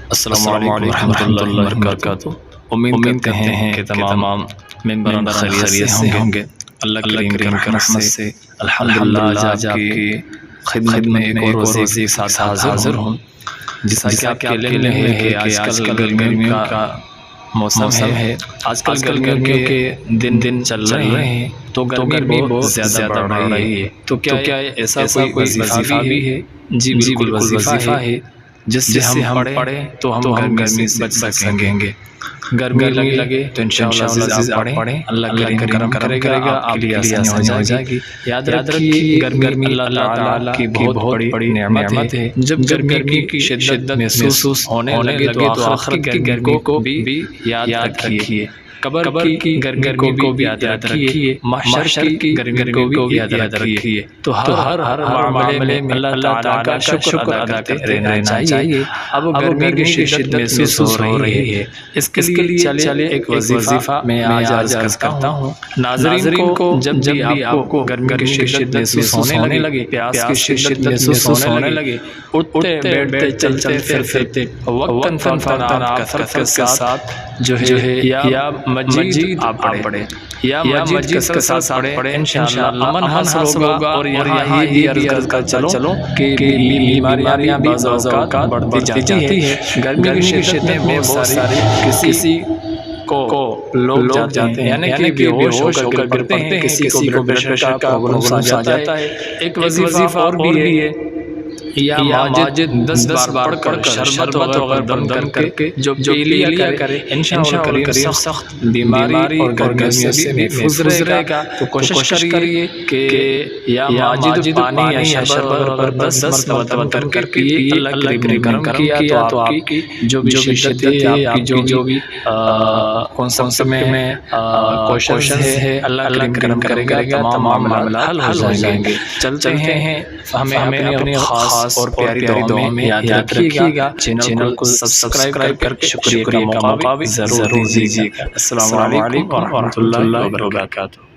السلام علیکم ورحمۃ اللہ وبرکاتہ۔ امید کرتے ہیں کہ تمام ممبران خیریت سے ہوں گے۔ اللہ کریم کی رحمت سے الحمدللہ آج آپ کی خدمت میں ایک اور وظیفے کے ساتھ حاضر ہوں۔ جیسا کہ آپ کے علم میں ہے کہ آج کل گرمیوں کا موسم ہے۔ آج کل گرمیوں کے دن چل رہے ہیں تو گرمی بہت زیادہ بڑھ رہی ہے۔ تو کیا ایسا کوئی وظیفہ بھی ہے؟ جی بالکل وظیفہ ہے جس سے ہم پڑھیں تو ہم گرمی سے بچ سکیں گے۔ گرمی لگے تو انشاءاللہ عزیز آپ پڑھیں، اللہ کرم کرے گا، آپ کے لیے آسانی ہو جائے گی۔ یاد رکھیے گرمی اللہ تعالیٰ کی بہت بڑی نعمت ہے۔ جب گرمی کی شدت محسوس ہونے لگے تو آخرت کی گرمی کو بھی یاد رکھیے، قبر کی گرمی کو بھی یاد رکھیے، محشر کی گرمی کو بھی یاد رکھیے۔ تو ہر معاملے میں اللہ تعالیٰ کا شکر ادا کرتے رہنا چاہیے۔ اب گرمی کی شدت محسوس ہو رہی ہے، اس کے لیے چلے ایک وظیفہ میں آج عرض کرتا ہوں۔ ناظرین کو جب بھی آپ کو گرمی کی شدت محسوس ہونے لگے، پیاس کی شدت محسوس ہونے لگے، اٹھتے بیٹھتے چلتے پھرتے وقتاً فوقتاً کثرت کے ساتھ جو ہے یا مجید آپ پڑھیں یا مجید کے ساتھ پڑھیں، انشاءاللہ امن حاصل ہوگا۔ اور یہاں یہ عرض کر چلوں کہ بیماریاں بعض اوقات بڑھتی جاتی ہیں۔ گرمی کی شدت میں بہت ساری کسی کو لوگ جاتے ہیں، یعنی کہ بے ہوش ہو کر پڑتے ہیں، کسی کو بلڈ پریشر کا پرابلم آ جاتا ہے۔ ایک وظیفہ اور بھی ہے، یا ماجد 10 بار پڑھ کر شربت وغیرہ دم کر کے جو پی لیا کرے، انشاءاللہ کریم سخت بیماری اور گرمی سے محفوظ رہے گا۔ تو کوشش کریے کہ یا ماجد پانی یا شربت پر 10 مرتبہ دم کر کے اللہ کریم کرم کیا تو آپ کی جو بھی شدت ہے، آپ کی جو بھی کون سا میں کوشش ہے، اللہ کریم کرے گا، تمام معاملات حل ہو جائیں گے۔ چلتے ہیں، ہمیں اپنی خاص اور پیاری دعا میں یاد رکھیے گا۔ چینل کو سبسکرائب کر کے شکریہ کا موقع بھی ضرور دیجیے گا۔ السلام علیکم ورحمۃ اللہ وبرکاتہ۔